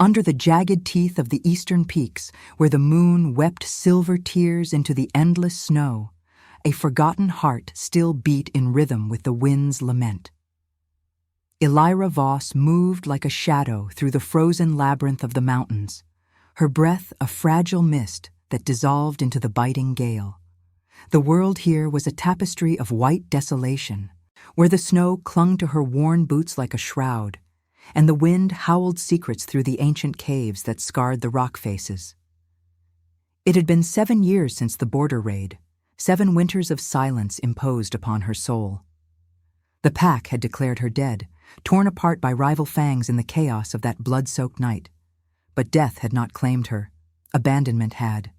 Under the jagged teeth of the eastern peaks, where the moon wept silver tears into the endless snow, a forgotten heart still beat in rhythm with the wind's lament. Elira Voss moved like a shadow through the frozen labyrinth of the mountains, her breath a fragile mist that dissolved into the biting gale. The world here was a tapestry of white desolation, where the snow clung to her worn boots like a shroud, and the wind howled secrets through the ancient caves that scarred the rock faces. It had been 7 years since the border raid, 7 winters of silence imposed upon her soul. The pack had declared her dead, torn apart by rival fangs in the chaos of that blood-soaked night. But death had not claimed her. Abandonment had.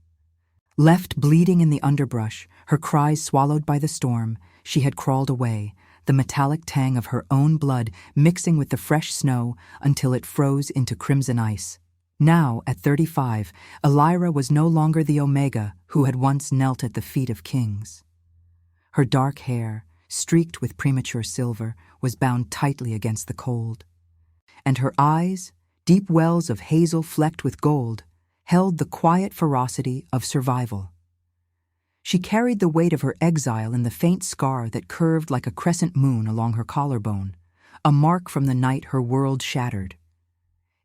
Left bleeding in the underbrush, her cries swallowed by the storm, she had crawled away, the metallic tang of her own blood mixing with the fresh snow until it froze into crimson ice. Now, at 35, Elira was no longer the Omega who had once knelt at the feet of kings. Her dark hair, streaked with premature silver, was bound tightly against the cold, and her eyes, deep wells of hazel flecked with gold, held the quiet ferocity of survival. She carried the weight of her exile in the faint scar that curved like a crescent moon along her collarbone, a mark from the night her world shattered.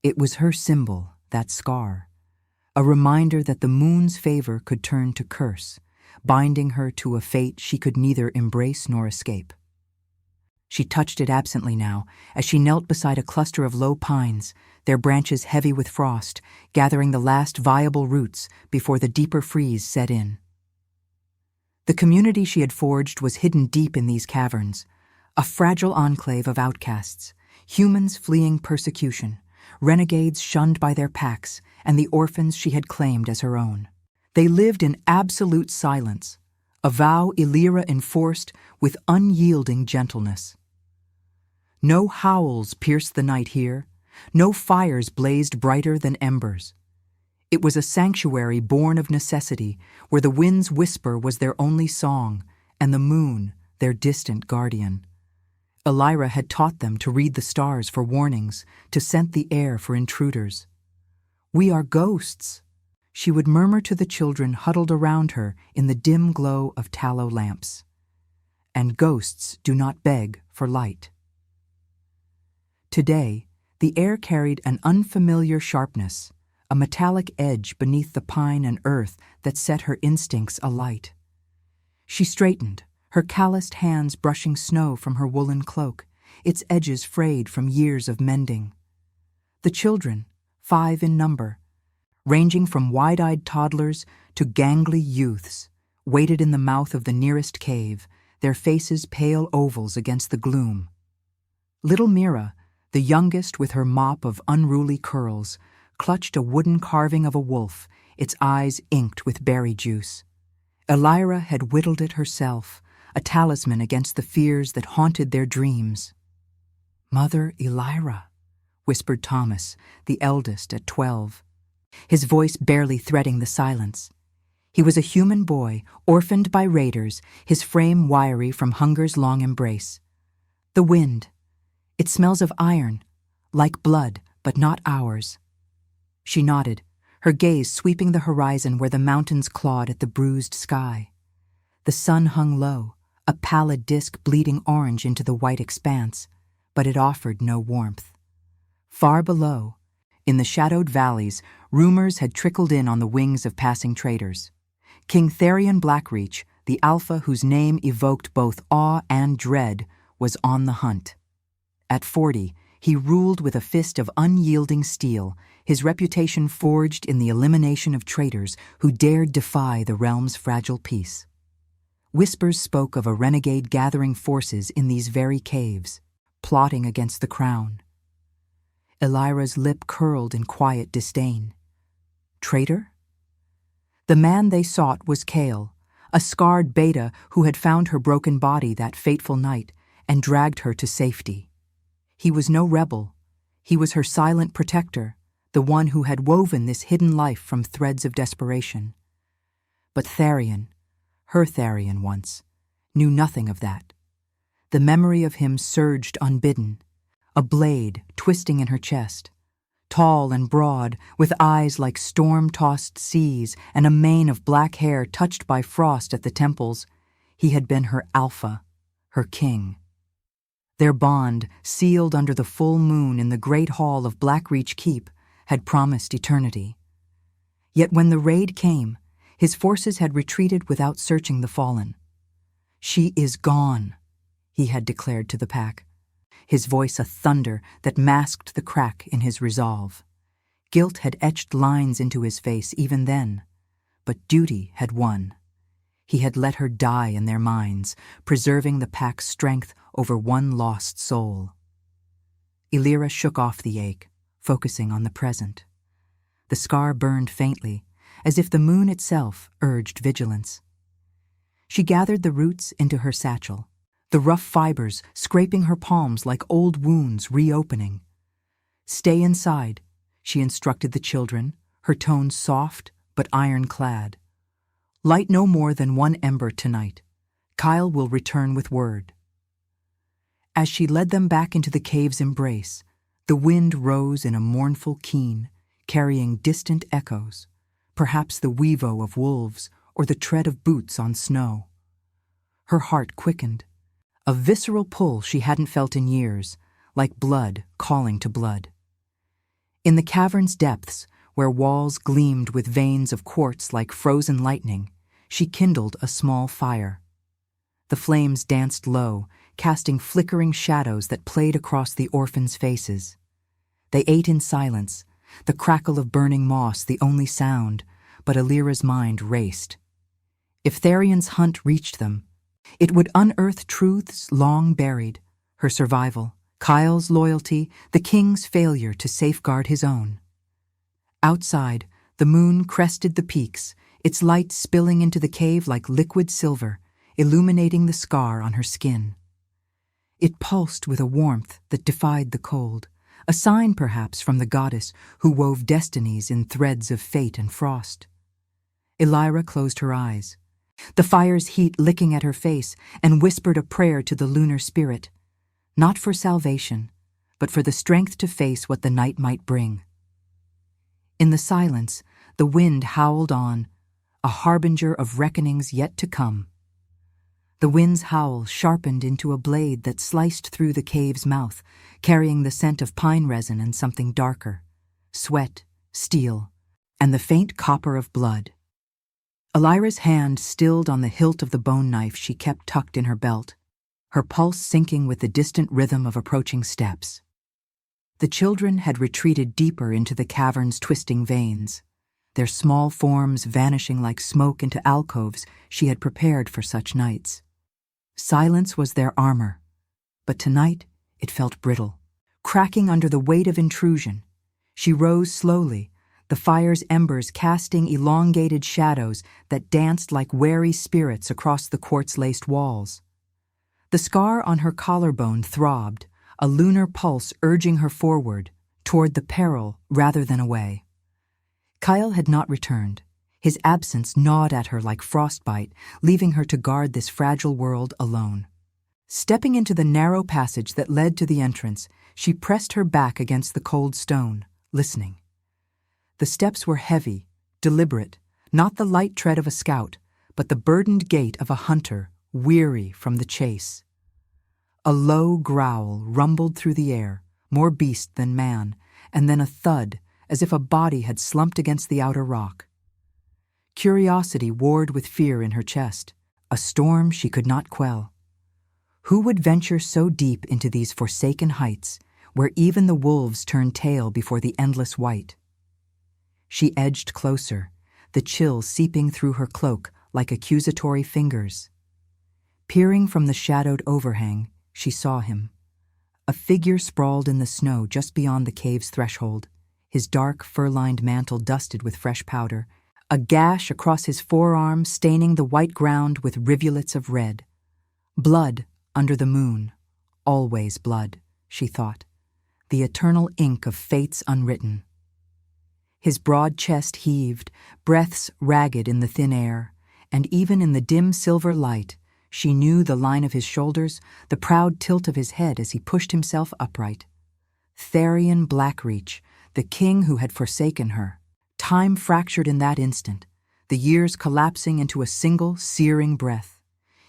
It was her symbol, that scar, a reminder that the moon's favor could turn to curse, binding her to a fate she could neither embrace nor escape. She touched it absently now, as she knelt beside a cluster of low pines, their branches heavy with frost, gathering the last viable roots before the deeper freeze set in. The community she had forged was hidden deep in these caverns, a fragile enclave of outcasts, humans fleeing persecution, renegades shunned by their packs, and the orphans she had claimed as her own. They lived in absolute silence, a vow Elira enforced with unyielding gentleness. No howls pierced the night here, no fires blazed brighter than embers. It was a sanctuary born of necessity, where the wind's whisper was their only song, and the moon their distant guardian. Elira had taught them to read the stars for warnings, to scent the air for intruders. "We are ghosts," she would murmur to the children huddled around her in the dim glow of tallow lamps. "And ghosts do not beg for light." Today, the air carried an unfamiliar sharpness, a metallic edge beneath the pine and earth that set her instincts alight. She straightened, her calloused hands brushing snow from her woolen cloak, its edges frayed from years of mending. The children, 5 in number, ranging from wide-eyed toddlers to gangly youths, waited in the mouth of the nearest cave, their faces pale ovals against the gloom. Little Mira, the youngest with her mop of unruly curls, clutched a wooden carving of a wolf, its eyes inked with berry juice. Elira had whittled it herself, a talisman against the fears that haunted their dreams. "Mother Elira," whispered Thomas, the eldest at 12, his voice barely threading the silence. He was a human boy, orphaned by raiders, his frame wiry from hunger's long embrace. "The wind. It smells of iron, like blood, but not ours." She nodded, her gaze sweeping the horizon where the mountains clawed at the bruised sky. The sun hung low, a pallid disk bleeding orange into the white expanse, but it offered no warmth. Far below, in the shadowed valleys, rumors had trickled in on the wings of passing traders. King Therion Blackreach, the alpha whose name evoked both awe and dread, was on the hunt. At 40, he ruled with a fist of unyielding steel, his reputation forged in the elimination of traitors who dared defy the realm's fragile peace. Whispers spoke of a renegade gathering forces in these very caves, plotting against the crown. Elira's lip curled in quiet disdain. Traitor? The man they sought was Kale, a scarred beta who had found her broken body that fateful night and dragged her to safety. He was no rebel. He was her silent protector, the one who had woven this hidden life from threads of desperation. But Therion, her Therion once, knew nothing of that. The memory of him surged unbidden, a blade twisting in her chest, tall and broad, with eyes like storm-tossed seas and a mane of black hair touched by frost at the temples. He had been her alpha, her king. Their bond, sealed under the full moon in the great hall of Blackreach Keep, had promised eternity. Yet when the raid came, his forces had retreated without searching the fallen. "She is gone," he had declared to the pack, his voice a thunder that masked the crack in his resolve. Guilt had etched lines into his face even then, but duty had won. He had let her die in their minds, preserving the pack's strength over one lost soul. Illyra shook off the ache, focusing on the present. The scar burned faintly, as if the moon itself urged vigilance. She gathered the roots into her satchel, the rough fibers scraping her palms like old wounds reopening. "Stay inside," she instructed the children, her tone soft but ironclad. "Light no more than one ember tonight. Kyle will return with word." As she led them back into the cave's embrace, the wind rose in a mournful keen, carrying distant echoes, perhaps the weevo of wolves or the tread of boots on snow. Her heart quickened, a visceral pull she hadn't felt in years, like blood calling to blood. In the cavern's depths, where walls gleamed with veins of quartz like frozen lightning, she kindled a small fire. The flames danced low, casting flickering shadows that played across the orphans' faces. They ate in silence, the crackle of burning moss the only sound, but Illyra's mind raced. If Tharion's hunt reached them, it would unearth truths long buried, her survival, Kyle's loyalty, the king's failure to safeguard his own. Outside, the moon crested the peaks, its light spilling into the cave like liquid silver, illuminating the scar on her skin. It pulsed with a warmth that defied the cold, a sign perhaps from the goddess who wove destinies in threads of fate and frost. Illyra closed her eyes, the fire's heat licking at her face, and whispered a prayer to the lunar spirit, not for salvation, but for the strength to face what the night might bring. In the silence, the wind howled on, a harbinger of reckonings yet to come. The wind's howl sharpened into a blade that sliced through the cave's mouth, carrying the scent of pine resin and something darker, sweat, steel, and the faint copper of blood. Illyra's hand stilled on the hilt of the bone knife she kept tucked in her belt, her pulse syncing with the distant rhythm of approaching steps. The children had retreated deeper into the cavern's twisting veins, their small forms vanishing like smoke into alcoves she had prepared for such nights. Silence was their armor, but tonight it felt brittle, cracking under the weight of intrusion. She rose slowly, the fire's embers casting elongated shadows that danced like wary spirits across the quartz-laced walls. The scar on her collarbone throbbed, a lunar pulse urging her forward, toward the peril rather than away. Kyle had not returned. His absence gnawed at her like frostbite, leaving her to guard this fragile world alone. Stepping into the narrow passage that led to the entrance, she pressed her back against the cold stone, listening. The steps were heavy, deliberate, not the light tread of a scout, but the burdened gait of a hunter, weary from the chase. A low growl rumbled through the air, more beast than man, and then a thud, as if a body had slumped against the outer rock. Curiosity warred with fear in her chest, a storm she could not quell. Who would venture so deep into these forsaken heights, where even the wolves turned tail before the endless white? She edged closer, the chill seeping through her cloak like accusatory fingers. Peering from the shadowed overhang, she saw him. A figure sprawled in the snow just beyond the cave's threshold, his dark, fur-lined mantle dusted with fresh powder, a gash across his forearm staining the white ground with rivulets of red. Blood under the moon, always blood, she thought, the eternal ink of fates unwritten. His broad chest heaved, breaths ragged in the thin air, and even in the dim silver light, she knew the line of his shoulders, the proud tilt of his head as he pushed himself upright. Tharion Blackreach, the king who had forsaken her. Time fractured in that instant, the years collapsing into a single, searing breath.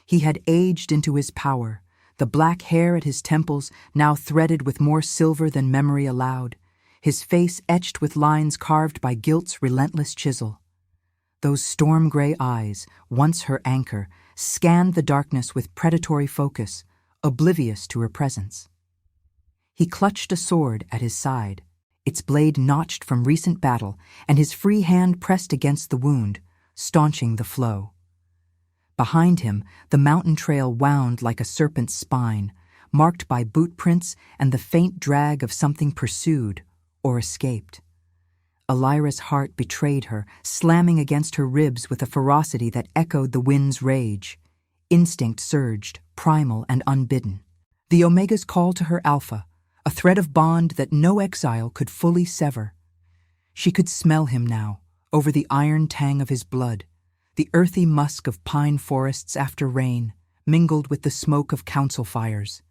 He had aged into his power, the black hair at his temples now threaded with more silver than memory allowed, his face etched with lines carved by guilt's relentless chisel. Those storm-gray eyes, once her anchor, scanned the darkness with predatory focus, oblivious to her presence. He clutched a sword at his side, its blade notched from recent battle, and his free hand pressed against the wound, staunching the flow. Behind him, the mountain trail wound like a serpent's spine, marked by boot prints and the faint drag of something pursued or escaped. Elira's heart betrayed her, slamming against her ribs with a ferocity that echoed the wind's rage. Instinct surged, primal and unbidden. The Omega's call to her Alpha, a thread of bond that no exile could fully sever. She could smell him now, over the iron tang of his blood, the earthy musk of pine forests after rain, mingled with the smoke of council fires.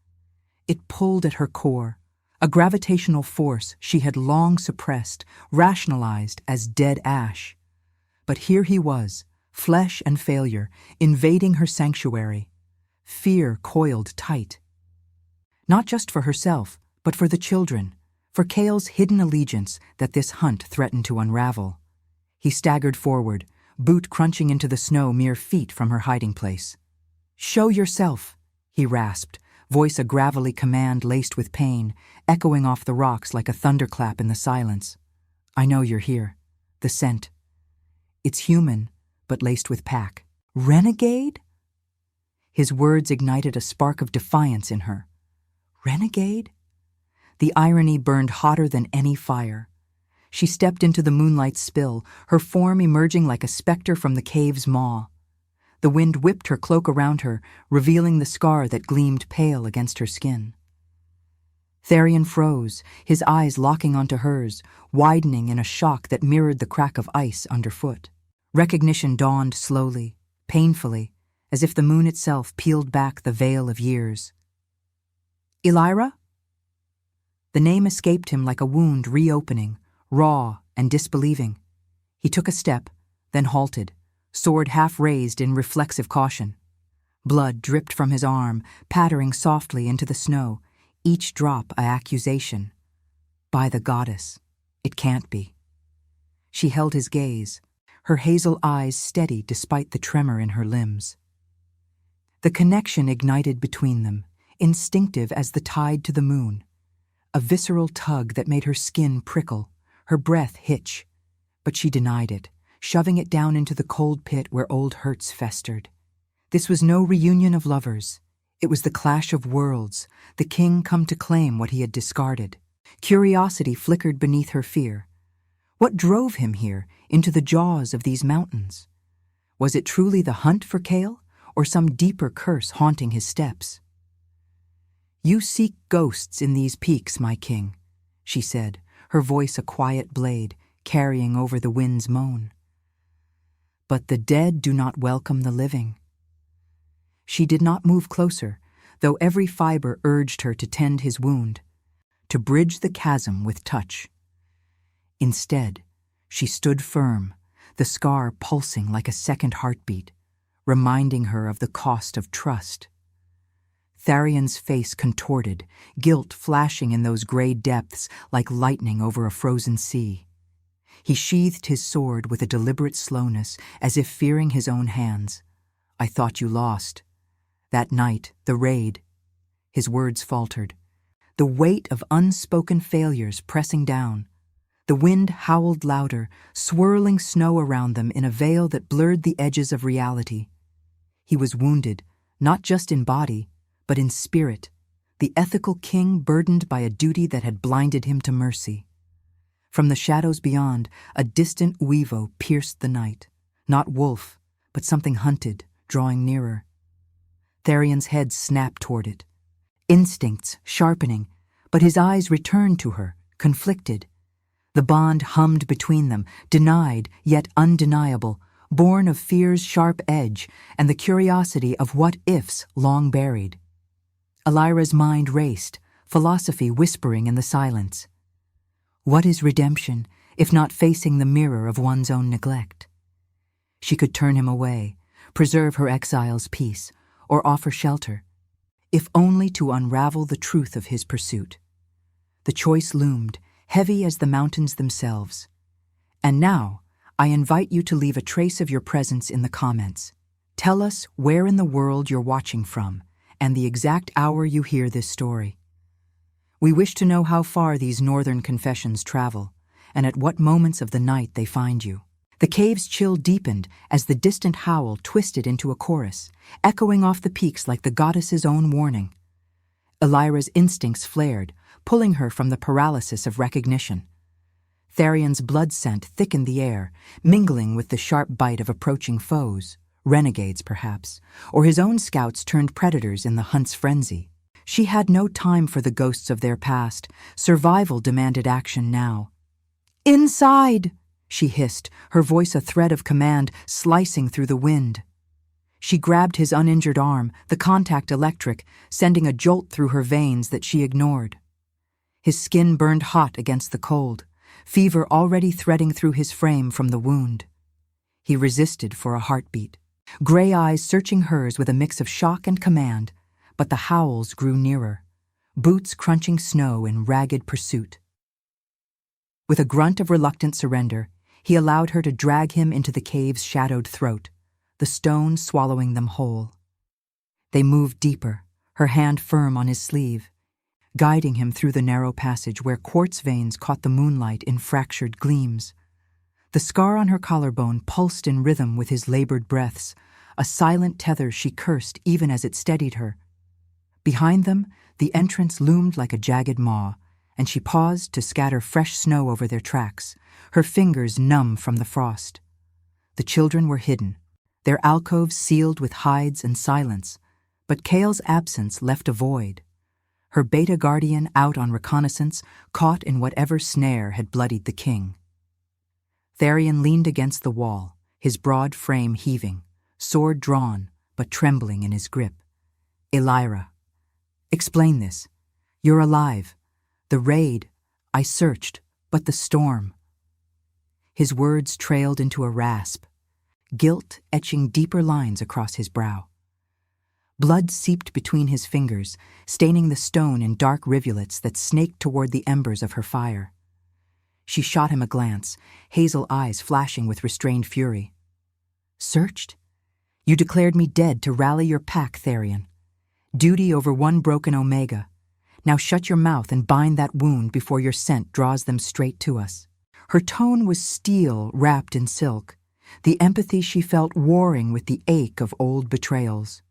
It pulled at her core, a gravitational force she had long suppressed, rationalized as dead ash. But here he was, flesh and failure, invading her sanctuary. Fear coiled tight. Not just for herself, but for the children, for Kale's hidden allegiance that this hunt threatened to unravel. He staggered forward, boot crunching into the snow mere feet from her hiding place. "Show yourself," he rasped, voice a gravelly command laced with pain, echoing off the rocks like a thunderclap in the silence. "I know you're here. The scent. It's human, but laced with pack." "Renegade?" His words ignited a spark of defiance in her. Renegade? The irony burned hotter than any fire. She stepped into the moonlight's spill, her form emerging like a specter from the cave's maw. The wind whipped her cloak around her, revealing the scar that gleamed pale against her skin. Tharian froze, his eyes locking onto hers, widening in a shock that mirrored the crack of ice underfoot. Recognition dawned slowly, painfully, as if the moon itself peeled back the veil of years. "Elira?" The name escaped him like a wound reopening, raw and disbelieving. He took a step, then halted, sword half raised in reflexive caution. Blood dripped from his arm, pattering softly into the snow, each drop an accusation. By the goddess, it can't be. She held his gaze, her hazel eyes steady despite the tremor in her limbs. The connection ignited between them, instinctive as the tide to the moon. A visceral tug that made her skin prickle, her breath hitch. But she denied it, shoving it down into the cold pit where old hurts festered. This was no reunion of lovers. It was the clash of worlds, the king come to claim what he had discarded. Curiosity flickered beneath her fear. What drove him here, into the jaws of these mountains? Was it truly the hunt for Kale, or some deeper curse haunting his steps? "You seek ghosts in these peaks, my king," she said, her voice a quiet blade, carrying over the wind's moan. "But the dead do not welcome the living." She did not move closer, though every fiber urged her to tend his wound, to bridge the chasm with touch. Instead, she stood firm, the scar pulsing like a second heartbeat, reminding her of the cost of trust. Tharian's face contorted, guilt flashing in those gray depths like lightning over a frozen sea. He sheathed his sword with a deliberate slowness, as if fearing his own hands. "I thought you lost. That night, the raid." His words faltered, the weight of unspoken failures pressing down. The wind howled louder, swirling snow around them in a veil that blurred the edges of reality. He was wounded, not just in body, but in spirit, the ethical king burdened by a duty that had blinded him to mercy. From the shadows beyond, a distant weevo pierced the night. Not wolf, but something hunted, drawing nearer. Tharian's head snapped toward it. Instincts sharpening, but his eyes returned to her, conflicted. The bond hummed between them, denied yet undeniable, born of fear's sharp edge and the curiosity of what-ifs long buried. Elira's mind raced, philosophy whispering in the silence. What is redemption, if not facing the mirror of one's own neglect? She could turn him away, preserve her exile's peace, or offer shelter, if only to unravel the truth of his pursuit. The choice loomed, heavy as the mountains themselves. And now, I invite you to leave a trace of your presence in the comments. Tell us where in the world you're watching from, and the exact hour you hear this story. We wish to know how far these northern confessions travel, and at what moments of the night they find you. The cave's chill deepened as the distant howl twisted into a chorus, echoing off the peaks like the goddess's own warning. Elira's instincts flared, pulling her from the paralysis of recognition. Tharion's blood scent thickened the air, mingling with the sharp bite of approaching foes, renegades perhaps, or his own scouts turned predators in the hunt's frenzy. She had no time for the ghosts of their past. Survival demanded action now. "Inside!" she hissed, her voice a thread of command slicing through the wind. She grabbed his uninjured arm, the contact electric, sending a jolt through her veins that she ignored. His skin burned hot against the cold, fever already threading through his frame from the wound. He resisted for a heartbeat, gray eyes searching hers with a mix of shock and command, but the howls grew nearer, boots crunching snow in ragged pursuit. With a grunt of reluctant surrender, he allowed her to drag him into the cave's shadowed throat, the stone swallowing them whole. They moved deeper, her hand firm on his sleeve, guiding him through the narrow passage where quartz veins caught the moonlight in fractured gleams. The scar on her collarbone pulsed in rhythm with his labored breaths, a silent tether she cursed even as it steadied her. Behind them, the entrance loomed like a jagged maw, and she paused to scatter fresh snow over their tracks, her fingers numb from the frost. The children were hidden, their alcoves sealed with hides and silence, but Kale's absence left a void. Her beta guardian out on reconnaissance, caught in whatever snare had bloodied the king. Tharion leaned against the wall, his broad frame heaving, sword drawn, but trembling in his grip. "Elira, explain this. You're alive. The raid, I searched, but the storm." His words trailed into a rasp, guilt etching deeper lines across his brow. Blood seeped between his fingers, staining the stone in dark rivulets that snaked toward the embers of her fire. She shot him a glance, hazel eyes flashing with restrained fury. "Searched? You declared me dead to rally your pack, Tharion. Duty over one broken Omega. Now shut your mouth and bind that wound before your scent draws them straight to us." Her tone was steel wrapped in silk, the empathy she felt warring with the ache of old betrayals.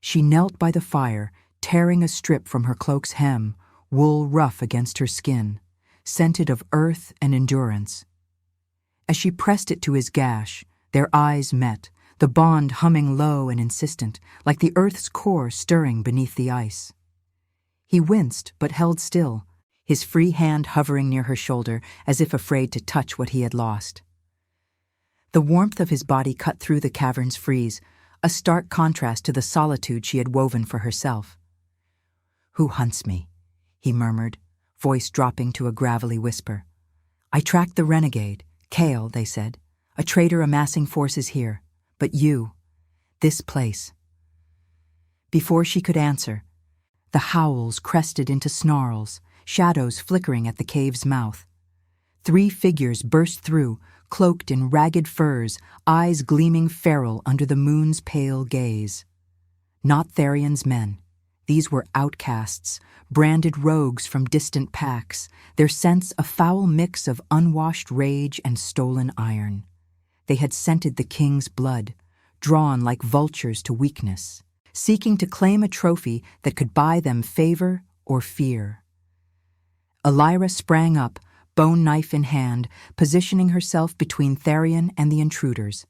She knelt by the fire, tearing a strip from her cloak's hem, wool rough against her skin, scented of earth and endurance. As she pressed it to his gash, their eyes met, the bond humming low and insistent, like the earth's core stirring beneath the ice. He winced but held still, his free hand hovering near her shoulder as if afraid to touch what he had lost. The warmth of his body cut through the cavern's freeze, a stark contrast to the solitude she had woven for herself. "Who hunts me?" he murmured, voice dropping to a gravelly whisper. "I tracked the renegade, Kale, they said, a traitor amassing forces here. But you, this place." Before she could answer, the howls crested into snarls, shadows flickering at the cave's mouth. 3 figures burst through, cloaked in ragged furs, eyes gleaming feral under the moon's pale gaze. Not Tharion's men. These were outcasts, branded rogues from distant packs, their scents a foul mix of unwashed rage and stolen iron. They had scented the king's blood, drawn like vultures to weakness, seeking to claim a trophy that could buy them favor or fear. Elira sprang up, bone knife in hand, positioning herself between Tharion and the intruders.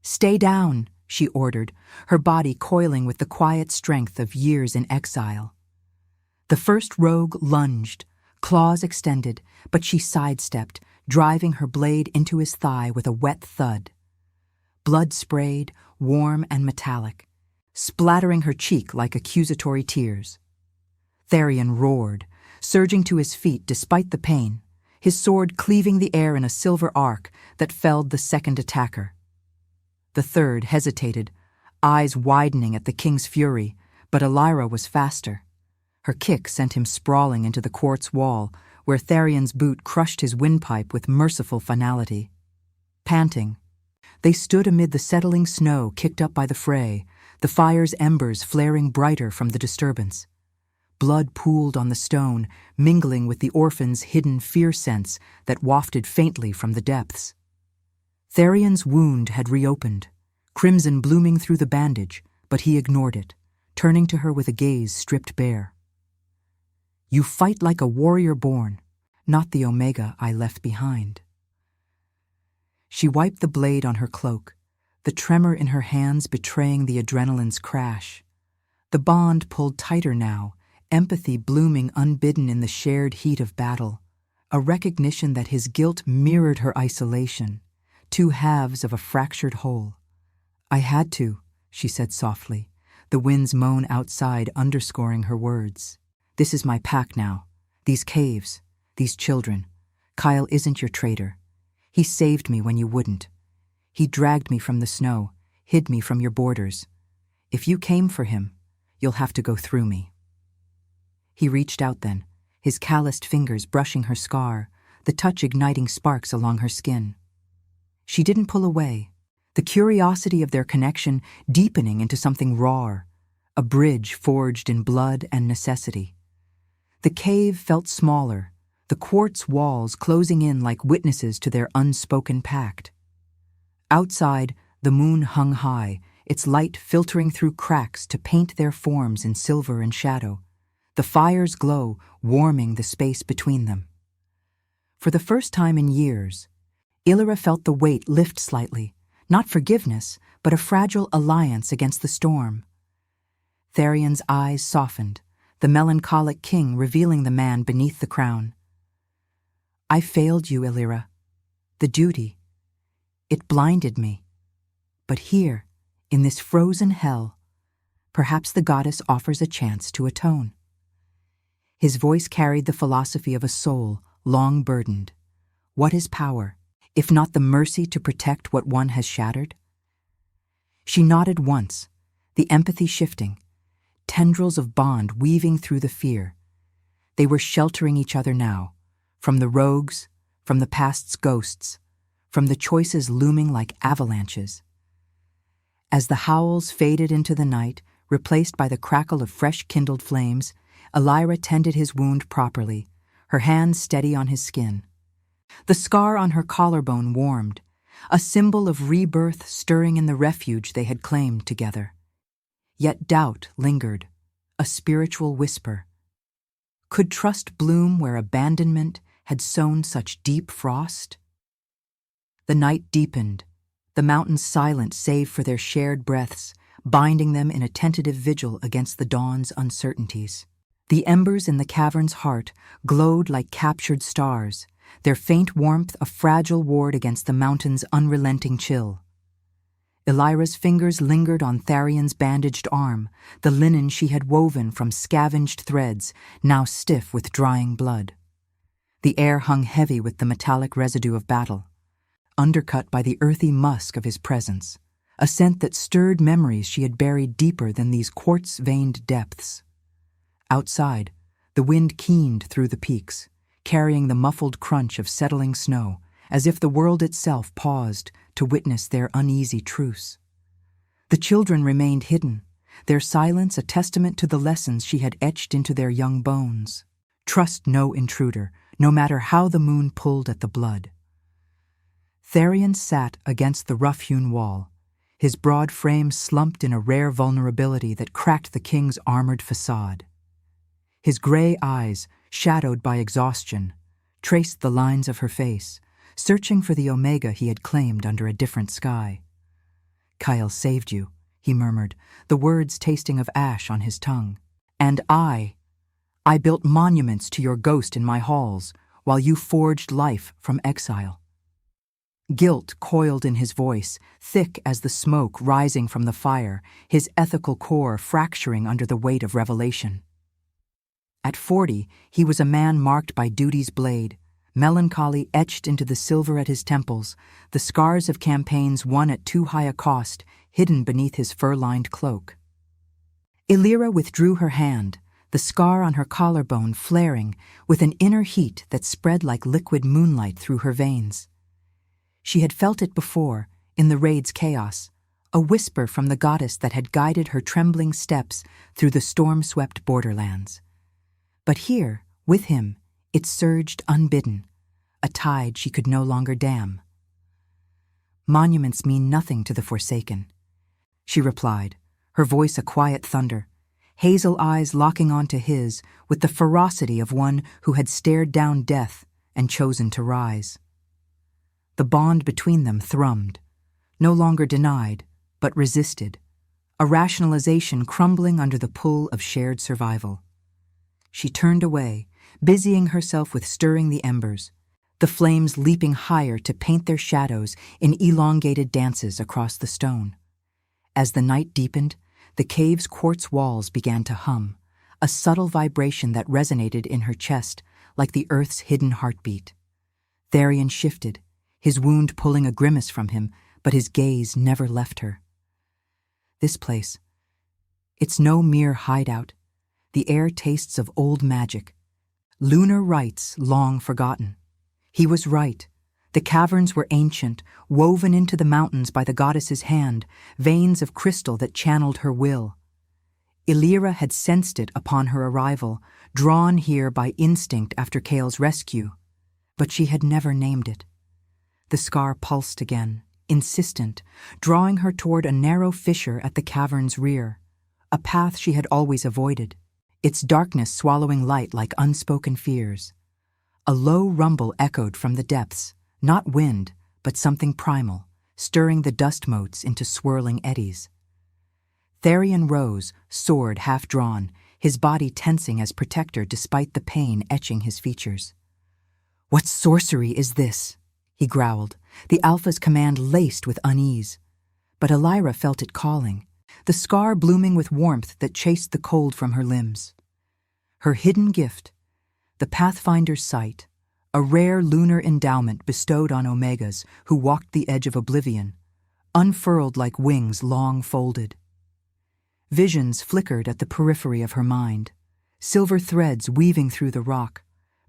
"Stay down," she ordered, her body coiling with the quiet strength of years in exile. The first rogue lunged, claws extended, but she sidestepped, driving her blade into his thigh with a wet thud. Blood sprayed, warm and metallic, splattering her cheek like accusatory tears. Tharion roared, surging to his feet despite the pain, his sword cleaving the air in a silver arc that felled the second attacker. The third hesitated, eyes widening at the king's fury, but Elira was faster. Her kick sent him sprawling into the quartz wall, where Tharion's boot crushed his windpipe with merciful finality. Panting, they stood amid the settling snow kicked up by the fray, the fire's embers flaring brighter from the disturbance. Blood pooled on the stone, mingling with the orphan's hidden fear sense that wafted faintly from the depths. Tharion's wound had reopened, crimson blooming through the bandage, but he ignored it, turning to her with a gaze stripped bare. "You fight like a warrior born, not the Omega I left behind." She wiped the blade on her cloak, the tremor in her hands betraying the adrenaline's crash. The bond pulled tighter now, empathy blooming unbidden in the shared heat of battle, a recognition that his guilt mirrored her isolation, two halves of a fractured whole. "I had to," she said softly, the wind's moan outside underscoring her words. "This is my pack now. These caves, these children. Kyle isn't your traitor. He saved me when you wouldn't. He dragged me from the snow, hid me from your borders. If you came for him, you'll have to go through me." He reached out then, his calloused fingers brushing her scar, the touch igniting sparks along her skin. She didn't pull away, the curiosity of their connection deepening into something raw, a bridge forged in blood and necessity. The cave felt smaller, the quartz walls closing in like witnesses to their unspoken pact. Outside, the moon hung high, its light filtering through cracks to paint their forms in silver and shadow, the fire's glow warming the space between them. For the first time in years, Elira felt the weight lift slightly, not forgiveness, but a fragile alliance against the storm. Tharion's eyes softened, the melancholic king revealing the man beneath the crown. "I failed you, Elira. The duty. It blinded me. But here, in this frozen hell, perhaps the goddess offers a chance to atone." His voice carried the philosophy of a soul long burdened. What is power, if not the mercy to protect what one has shattered? She nodded once, the empathy shifting, tendrils of bond weaving through the fear. They were sheltering each other now, from the rogues, from the past's ghosts, from the choices looming like avalanches. As the howls faded into the night, replaced by the crackle of fresh-kindled flames, Elira tended his wound properly, her hands steady on his skin. The scar on her collarbone warmed, a symbol of rebirth stirring in the refuge they had claimed together. Yet doubt lingered, a spiritual whisper. Could trust bloom where abandonment had sown such deep frost? The night deepened, the mountains silent save for their shared breaths, binding them in a tentative vigil against the dawn's uncertainties. The embers in the cavern's heart glowed like captured stars, their faint warmth a fragile ward against the mountain's unrelenting chill. Elira's fingers lingered on Tharion's bandaged arm, the linen she had woven from scavenged threads, now stiff with drying blood. The air hung heavy with the metallic residue of battle, undercut by the earthy musk of his presence, a scent that stirred memories she had buried deeper than these quartz-veined depths. Outside, the wind keened through the peaks, carrying the muffled crunch of settling snow, as if the world itself paused to witness their uneasy truce. The children remained hidden, their silence a testament to the lessons she had etched into their young bones. Trust no intruder, no matter how the moon pulled at the blood. Tharion sat against the rough-hewn wall, his broad frame slumped in a rare vulnerability that cracked the king's armored facade. His gray eyes, shadowed by exhaustion, traced the lines of her face, searching for the Omega he had claimed under a different sky. "Kyle saved you," he murmured, the words tasting of ash on his tongue. "And I built monuments to your ghost in my halls, while you forged life from exile." Guilt coiled in his voice, thick as the smoke rising from the fire, his ethical core fracturing under the weight of revelation. At 40, he was a man marked by duty's blade, melancholy etched into the silver at his temples, the scars of campaigns won at too high a cost, hidden beneath his fur-lined cloak. Illyra withdrew her hand, the scar on her collarbone flaring with an inner heat that spread like liquid moonlight through her veins. She had felt it before, in the raid's chaos, a whisper from the goddess that had guided her trembling steps through the storm-swept borderlands. But here, with him, it surged unbidden, a tide she could no longer dam. "Monuments mean nothing to the Forsaken," she replied, her voice a quiet thunder, hazel eyes locking onto his with the ferocity of one who had stared down death and chosen to rise. The bond between them thrummed, no longer denied, but resisted, a rationalization crumbling under the pull of shared survival. She turned away, busying herself with stirring the embers, the flames leaping higher to paint their shadows in elongated dances across the stone. As the night deepened, the cave's quartz walls began to hum, a subtle vibration that resonated in her chest like the earth's hidden heartbeat. Tharian shifted, his wound pulling a grimace from him, but his gaze never left her. This place, it's no mere hideout. The air tastes of old magic, lunar rites long forgotten. He was right. The caverns were ancient, woven into the mountains by the goddess's hand, veins of crystal that channeled her will. Illyra had sensed it upon her arrival, drawn here by instinct after Kale's rescue, but she had never named it. The scar pulsed again, insistent, drawing her toward a narrow fissure at the cavern's rear, a path she had always avoided, its darkness swallowing light like unspoken fears. A low rumble echoed from the depths, not wind, but something primal, stirring the dust motes into swirling eddies. Tharian rose, sword half drawn, his body tensing as protector despite the pain etching his features. "What sorcery is this?" he growled, the Alpha's command laced with unease. But Illyra felt it calling, the scar blooming with warmth that chased the cold from her limbs. Her hidden gift, the Pathfinder's sight, a rare lunar endowment bestowed on Omegas who walked the edge of oblivion, unfurled like wings long folded. Visions flickered at the periphery of her mind, silver threads weaving through the rock,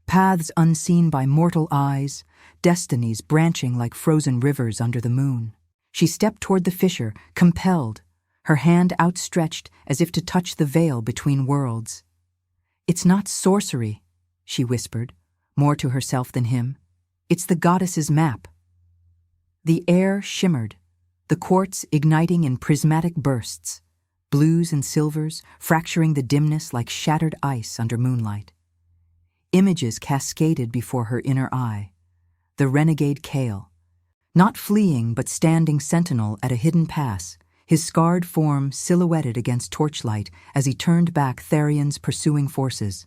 paths unseen by mortal eyes, destinies branching like frozen rivers under the moon. She stepped toward the fissure, compelled, her hand outstretched as if to touch the veil between worlds. "It's not sorcery," she whispered, more to herself than him. "It's the goddess's map." The air shimmered, the quartz igniting in prismatic bursts, blues and silvers fracturing the dimness like shattered ice under moonlight. Images cascaded before her inner eye. The renegade Kale, not fleeing but standing sentinel at a hidden pass, his scarred form silhouetted against torchlight as he turned back Tharian's pursuing forces.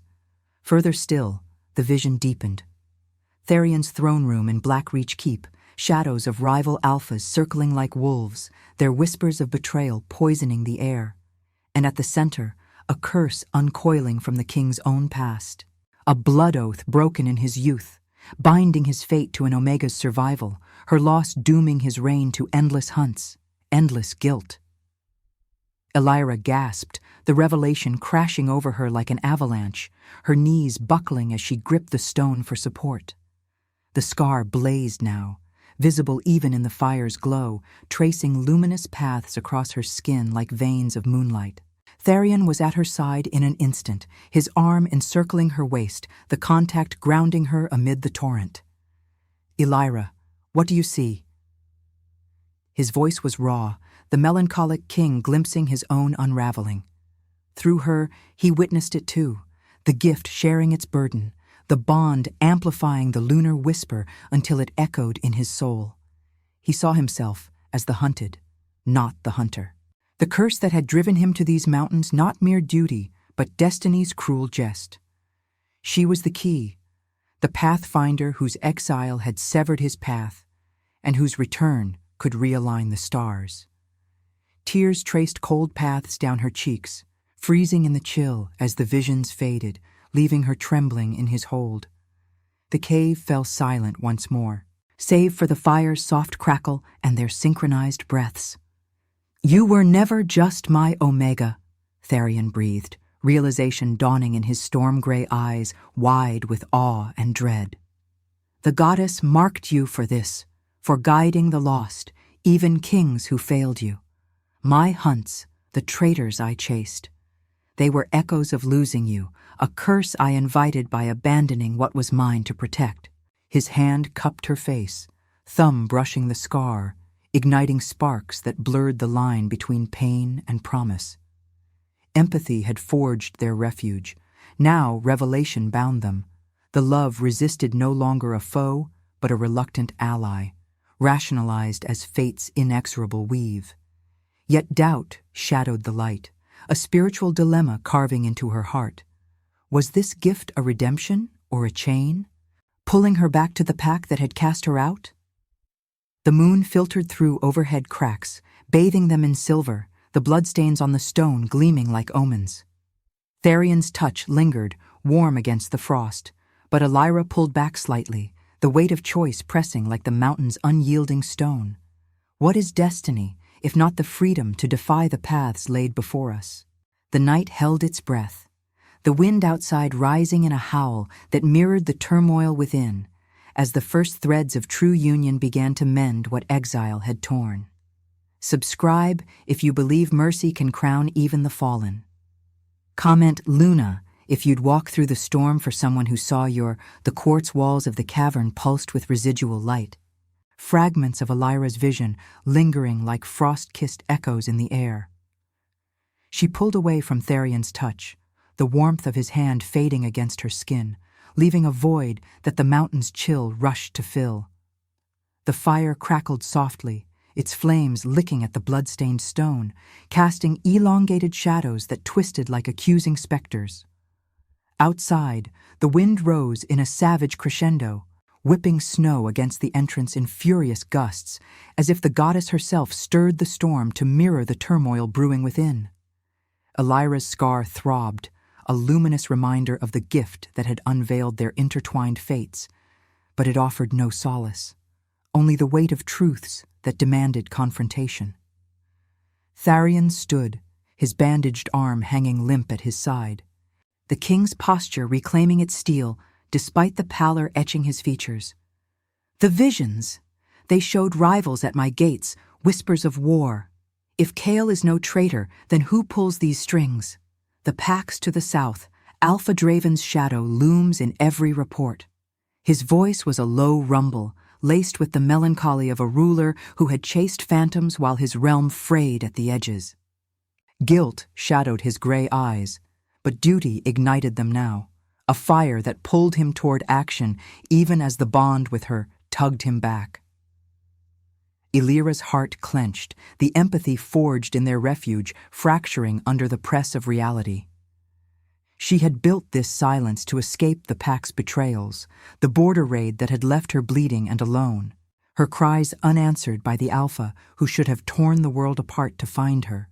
Further still, the vision deepened. Tharian's throne room in Blackreach Keep, shadows of rival alphas circling like wolves, their whispers of betrayal poisoning the air. And at the center, a curse uncoiling from the king's own past. A blood oath broken in his youth, binding his fate to an Omega's survival, her loss dooming his reign to endless hunts, endless guilt. Illyra gasped, the revelation crashing over her like an avalanche, her knees buckling as she gripped the stone for support. The scar blazed now, visible even in the fire's glow, tracing luminous paths across her skin like veins of moonlight. Tharian was at her side in an instant, his arm encircling her waist, the contact grounding her amid the torrent. "Illyra, what do you see?" His voice was raw, the melancholic king glimpsing his own unraveling. Through her, he witnessed it too, the gift sharing its burden, the bond amplifying the lunar whisper until it echoed in his soul. He saw himself as the hunted, not the hunter. The curse that had driven him to these mountains not mere duty, but destiny's cruel jest. She was the key, the pathfinder whose exile had severed his path, and whose return could realign the stars. Tears traced cold paths down her cheeks, freezing in the chill as the visions faded, leaving her trembling in his hold. The cave fell silent once more, save for the fire's soft crackle and their synchronized breaths. "You were never just my Omega," Tharion breathed, realization dawning in his storm-gray eyes, wide with awe and dread. "The goddess marked you for this, for guiding the lost, even kings who failed you. My hunts, the traitors I chased. They were echoes of losing you, a curse I invited by abandoning what was mine to protect." His hand cupped her face, thumb brushing the scar, igniting sparks that blurred the line between pain and promise. Empathy had forged their refuge. Now revelation bound them. The love resisted no longer a foe, but a reluctant ally, rationalized as fate's inexorable weave. Yet doubt shadowed the light, a spiritual dilemma carving into her heart. Was this gift a redemption or a chain, pulling her back to the pack that had cast her out? The moon filtered through overhead cracks, bathing them in silver, the bloodstains on the stone gleaming like omens. Tharion's touch lingered, warm against the frost, but Elira pulled back slightly, the weight of choice pressing like the mountain's unyielding stone. What is destiny, if not the freedom to defy the paths laid before us? The night held its breath, the wind outside rising in a howl that mirrored the turmoil within, as the first threads of true union began to mend what exile had torn. Subscribe if you believe mercy can crown even the fallen. Comment Luna if you'd walk through the storm for someone who saw the quartz walls of the cavern pulsed with residual light. Fragments of Elira's vision lingering like frost-kissed echoes in the air. She pulled away from Tharion's touch, the warmth of his hand fading against her skin, leaving a void that the mountain's chill rushed to fill. The fire crackled softly, its flames licking at the blood-stained stone, casting elongated shadows that twisted like accusing specters. Outside, the wind rose in a savage crescendo, whipping snow against the entrance in furious gusts, as if the goddess herself stirred the storm to mirror the turmoil brewing within. Elira's scar throbbed, a luminous reminder of the gift that had unveiled their intertwined fates, but it offered no solace, only the weight of truths that demanded confrontation. Tharion stood, his bandaged arm hanging limp at his side, the king's posture reclaiming its steel despite the pallor etching his features. "The visions! They showed rivals at my gates, whispers of war. If Kale is no traitor, then who pulls these strings? The packs to the south, Alpha Draven's shadow looms in every report." His voice was a low rumble, laced with the melancholy of a ruler who had chased phantoms while his realm frayed at the edges. Guilt shadowed his gray eyes, but duty ignited them now, a fire that pulled him toward action even as the bond with her tugged him back. Elira's heart clenched, the empathy forged in their refuge, fracturing under the press of reality. She had built this silence to escape the pack's betrayals, the border raid that had left her bleeding and alone, her cries unanswered by the Alpha who should have torn the world apart to find her.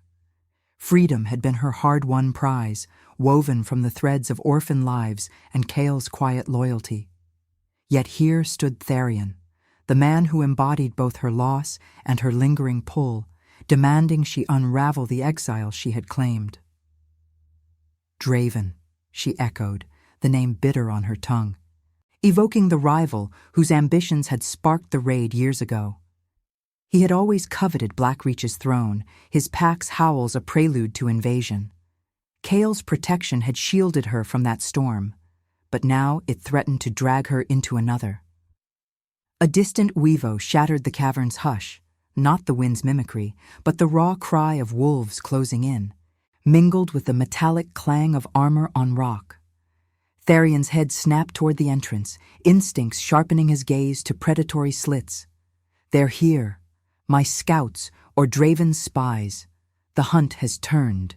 Freedom had been her hard-won prize, woven from the threads of orphan lives and Kale's quiet loyalty. Yet here stood Tharion, the man who embodied both her loss and her lingering pull, demanding she unravel the exile she had claimed. Draven, she echoed, the name bitter on her tongue, evoking the rival whose ambitions had sparked the raid years ago. He had always coveted Blackreach's throne, his pack's howls a prelude to invasion. Kale's protection had shielded her from that storm, but now it threatened to drag her into another. A distant weevo shattered the cavern's hush, not the wind's mimicry, but the raw cry of wolves closing in, mingled with the metallic clang of armor on rock. Tharion's head snapped toward the entrance, instincts sharpening his gaze to predatory slits. "They're here. My scouts, or Draven's spies. The hunt has turned."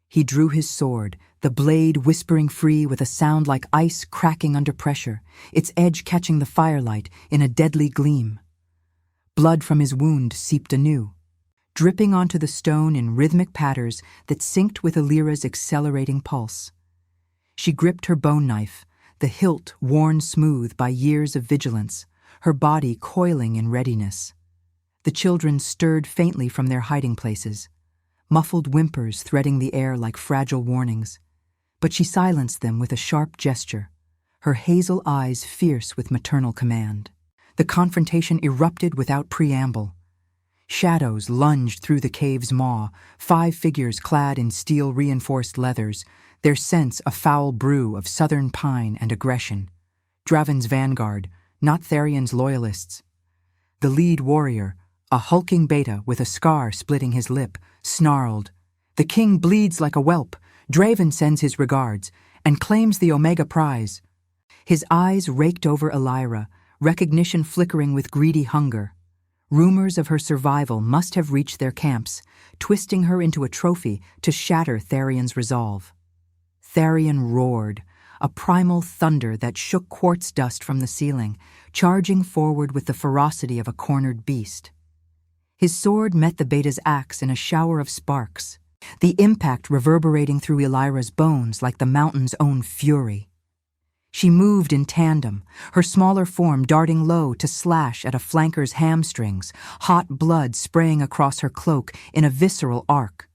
He drew his sword, the blade whispering free with a sound like ice cracking under pressure, its edge catching the firelight in a deadly gleam. Blood from his wound seeped anew, dripping onto the stone in rhythmic patterns that synced with Elira's accelerating pulse. She gripped her bone knife, the hilt worn smooth by years of vigilance, her body coiling in readiness. The children stirred faintly from their hiding places, muffled whimpers threading the air like fragile warnings. But she silenced them with a sharp gesture, her hazel eyes fierce with maternal command. The confrontation erupted without preamble. Shadows lunged through the cave's maw, 5 figures clad in steel-reinforced leathers, their scents a foul brew of southern pine and aggression. Draven's vanguard, not Tharion's loyalists. The lead warrior, a hulking beta with a scar splitting his lip, snarled, "The king bleeds like a whelp. Draven sends his regards, and claims the Omega prize." His eyes raked over Elira, recognition flickering with greedy hunger. Rumors of her survival must have reached their camps, twisting her into a trophy to shatter Tharion's resolve. Tharion roared, a primal thunder that shook quartz dust from the ceiling, charging forward with the ferocity of a cornered beast. His sword met the beta's axe in a shower of sparks, the impact reverberating through Elira's bones like the mountain's own fury. She moved in tandem, her smaller form darting low to slash at a flanker's hamstrings, hot blood spraying across her cloak in a visceral arc.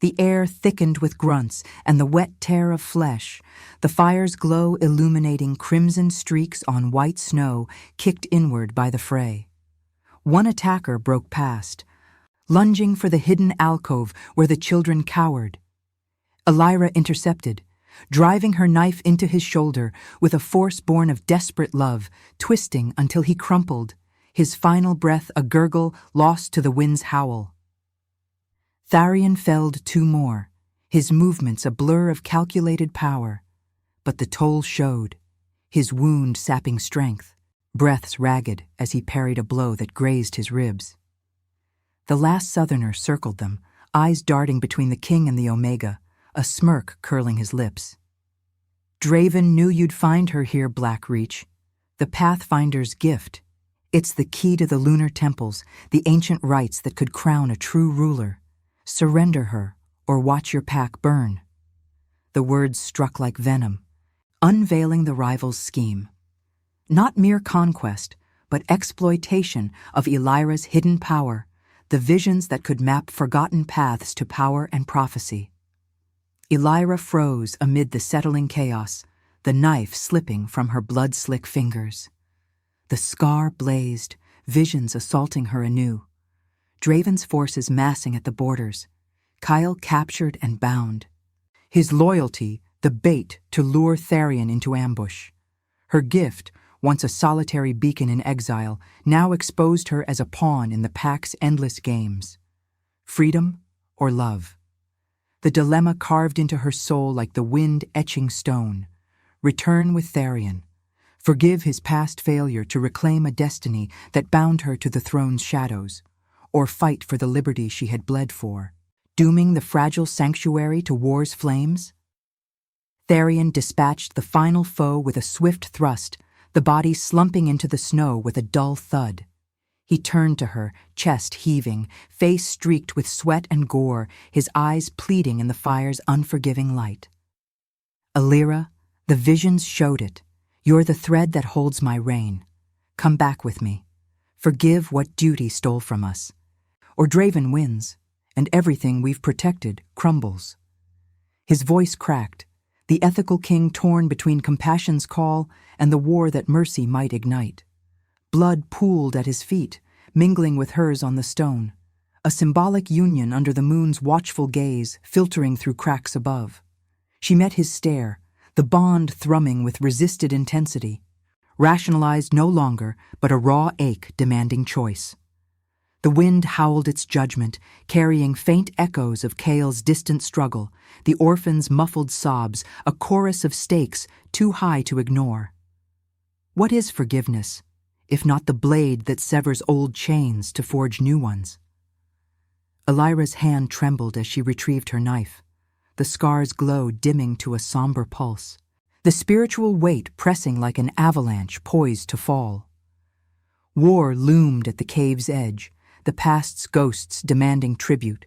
The air thickened with grunts and the wet tear of flesh, the fire's glow illuminating crimson streaks on white snow kicked inward by the fray. One attacker broke past, lunging for the hidden alcove where the children cowered. Elira intercepted, driving her knife into his shoulder with a force born of desperate love, twisting until he crumpled, his final breath a gurgle lost to the wind's howl. Tharion felled 2 more, his movements a blur of calculated power, but the toll showed, his wound sapping strength, breaths ragged as he parried a blow that grazed his ribs. The last southerner circled them, eyes darting between the king and the Omega, a smirk curling his lips. "Draven knew you'd find her here, Blackreach. The Pathfinder's gift. It's the key to the lunar temples, the ancient rites that could crown a true ruler. Surrender her, or watch your pack burn." The words struck like venom, unveiling the rival's scheme. Not mere conquest, but exploitation of Elira's hidden power, the visions that could map forgotten paths to power and prophecy. Elira froze amid the settling chaos, the knife slipping from her blood-slick fingers. The scar blazed, visions assaulting her anew. Draven's forces massing at the borders, Kyle captured and bound. His loyalty, the bait to lure Tharion into ambush. Her gift, once a solitary beacon in exile, now exposed her as a pawn in the pack's endless games. Freedom or love? The dilemma carved into her soul like the wind etching stone. Return with Tharion. Forgive his past failure to reclaim a destiny that bound her to the throne's shadows, or fight for the liberty she had bled for, dooming the fragile sanctuary to war's flames? Tharion dispatched the final foe with a swift thrust, the body slumping into the snow with a dull thud. He turned to her, chest heaving, face streaked with sweat and gore, his eyes pleading in the fire's unforgiving light. "Elira, the visions showed it. You're the thread that holds my reign. Come back with me. Forgive what duty stole from us. Or Draven wins, and everything we've protected crumbles." His voice cracked, the ethical king torn between compassion's call and the war that mercy might ignite. Blood pooled at his feet, mingling with hers on the stone, a symbolic union under the moon's watchful gaze filtering through cracks above. She met his stare, the bond thrumming with resisted intensity, rationalized no longer, but a raw ache demanding choice. The wind howled its judgment, carrying faint echoes of Kale's distant struggle, the orphan's muffled sobs, a chorus of stakes too high to ignore. What is forgiveness, if not the blade that severs old chains to forge new ones? Elira's hand trembled as she retrieved her knife, the scar's glow dimming to a somber pulse, the spiritual weight pressing like an avalanche poised to fall. War loomed at the cave's edge, the past's ghosts demanding tribute,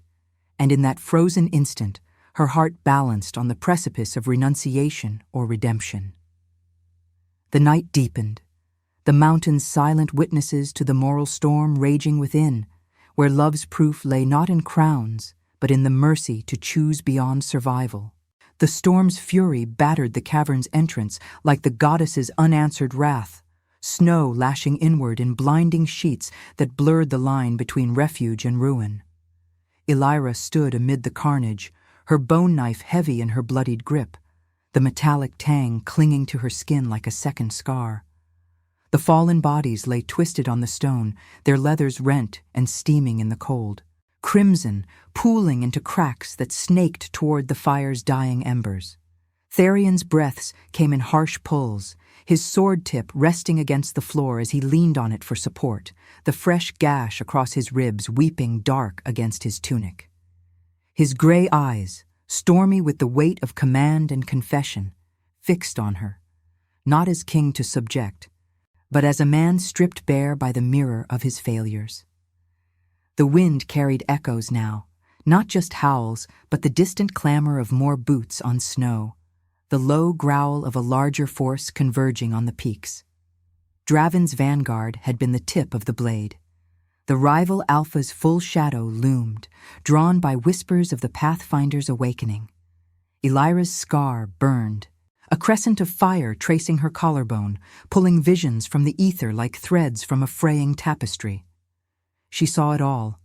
and in that frozen instant, her heart balanced on the precipice of renunciation or redemption. The night deepened, the mountains silent witnesses to the moral storm raging within, where love's proof lay not in crowns, but in the mercy to choose beyond survival. The storm's fury battered the cavern's entrance like the goddess's unanswered wrath, snow lashing inward in blinding sheets that blurred the line between refuge and ruin. Elira stood amid the carnage, her bone knife heavy in her bloodied grip, the metallic tang clinging to her skin like a second scar. The fallen bodies lay twisted on the stone, their leathers rent and steaming in the cold, crimson pooling into cracks that snaked toward the fire's dying embers. Tharion's breaths came in harsh pulls, his sword tip resting against the floor as he leaned on it for support, the fresh gash across his ribs weeping dark against his tunic. His gray eyes, stormy with the weight of command and confession, fixed on her, not as king to subject, but as a man stripped bare by the mirror of his failures. The wind carried echoes now, not just howls, but the distant clamor of more boots on snow, the low growl of a larger force converging on the peaks. Draven's vanguard had been the tip of the blade. The rival Alpha's full shadow loomed, drawn by whispers of the Pathfinder's awakening. Elira's scar burned, a crescent of fire tracing her collarbone, pulling visions from the ether like threads from a fraying tapestry. She saw it all.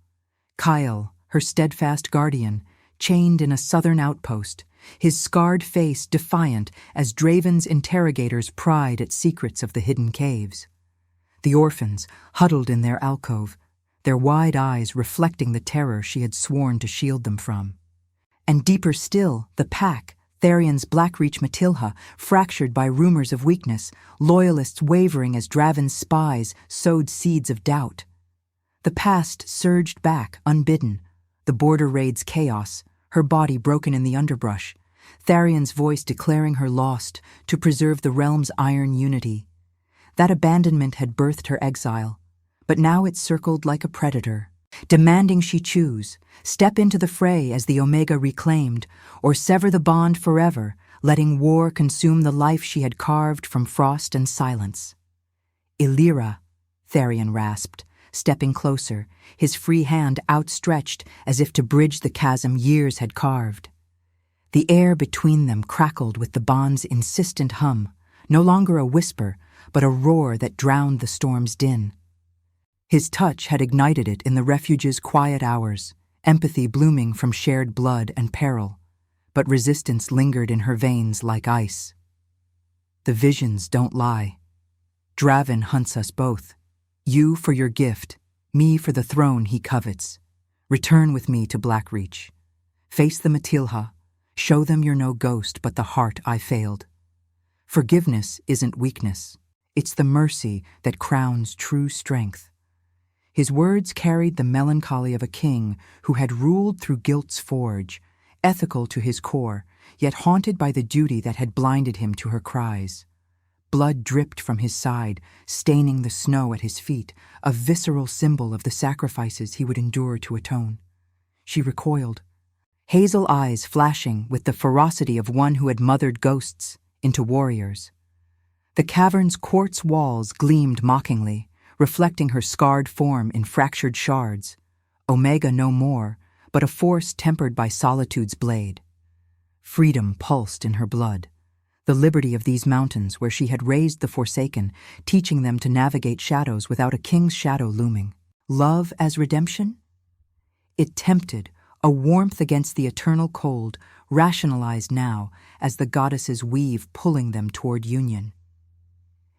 Kyle, her steadfast guardian, chained in a southern outpost, his scarred face defiant as Draven's interrogators pried at secrets of the hidden caves. The orphans, huddled in their alcove, their wide eyes reflecting the terror she had sworn to shield them from. And deeper still, the pack, Tharion's Blackreach Matilha, fractured by rumors of weakness, loyalists wavering as Draven's spies sowed seeds of doubt. The past surged back, unbidden, the border raid's chaos, her body broken in the underbrush, Tharion's voice declaring her lost to preserve the realm's iron unity. That abandonment had birthed her exile, but now it circled like a predator, demanding she choose, step into the fray as the Omega reclaimed, or sever the bond forever, letting war consume the life she had carved from frost and silence. Elira, Tharion rasped, stepping closer, his free hand outstretched as if to bridge the chasm years had carved. The air between them crackled with the bond's insistent hum, no longer a whisper, but a roar that drowned the storm's din. His touch had ignited it in the refuge's quiet hours, empathy blooming from shared blood and peril, but resistance lingered in her veins like ice. The visions don't lie. Draven hunts us both. You for your gift, me for the throne he covets. Return with me to Blackreach. Face the Matilha. Show them you're no ghost, but the heart I failed. Forgiveness isn't weakness. It's the mercy that crowns true strength. His words carried the melancholy of a king who had ruled through guilt's forge, ethical to his core, yet haunted by the duty that had blinded him to her cries. Blood dripped from his side, staining the snow at his feet, a visceral symbol of the sacrifices he would endure to atone. She recoiled, hazel eyes flashing with the ferocity of one who had mothered ghosts into warriors. The cavern's quartz walls gleamed mockingly, reflecting her scarred form in fractured shards. Omega no more, but a force tempered by solitude's blade. Freedom pulsed in her blood. The liberty of these mountains where she had raised the Forsaken, teaching them to navigate shadows without a king's shadow looming. Love as redemption? It tempted, a warmth against the eternal cold, rationalized now as the goddesses weave pulling them toward union.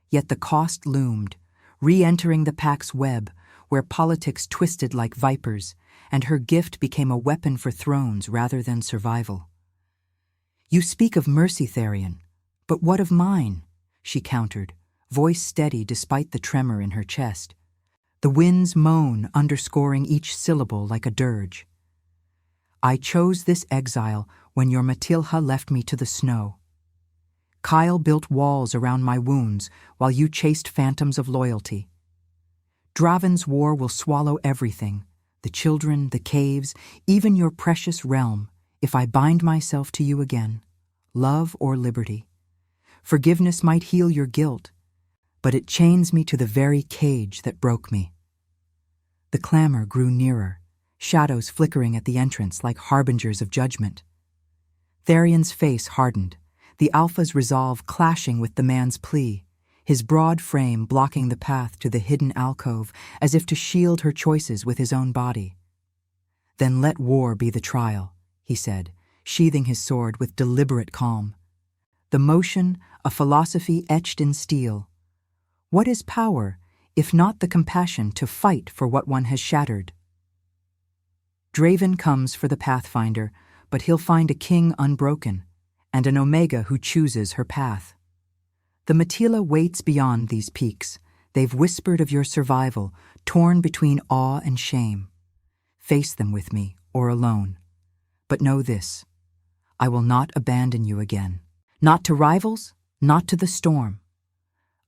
Yet the cost loomed, re-entering the pack's web, where politics twisted like vipers, and her gift became a weapon for thrones rather than survival. You speak of mercy, Tharion, but what of mine? She countered, voice steady despite the tremor in her chest. The wind's moan underscoring each syllable like a dirge. I chose this exile when your Matilha left me to the snow. Kyle built walls around my wounds while you chased phantoms of loyalty. Draven's war will swallow everything, the children, the caves, even your precious realm, if I bind myself to you again, love or liberty. Forgiveness might heal your guilt, but it chains me to the very cage that broke me. The clamor grew nearer, shadows flickering at the entrance like harbingers of judgment. Tharion's face hardened, the Alpha's resolve clashing with the man's plea, his broad frame blocking the path to the hidden alcove as if to shield her choices with his own body. "Then let war be the trial," he said, sheathing his sword with deliberate calm. The motion, a philosophy etched in steel. What is power, if not the compassion to fight for what one has shattered? Draven comes for the Pathfinder, but he'll find a king unbroken, and an Omega who chooses her path. The Matila waits beyond these peaks. They've whispered of your survival, torn between awe and shame. Face them with me, or alone. But know this, I will not abandon you again. Not to rivals, not to the storm.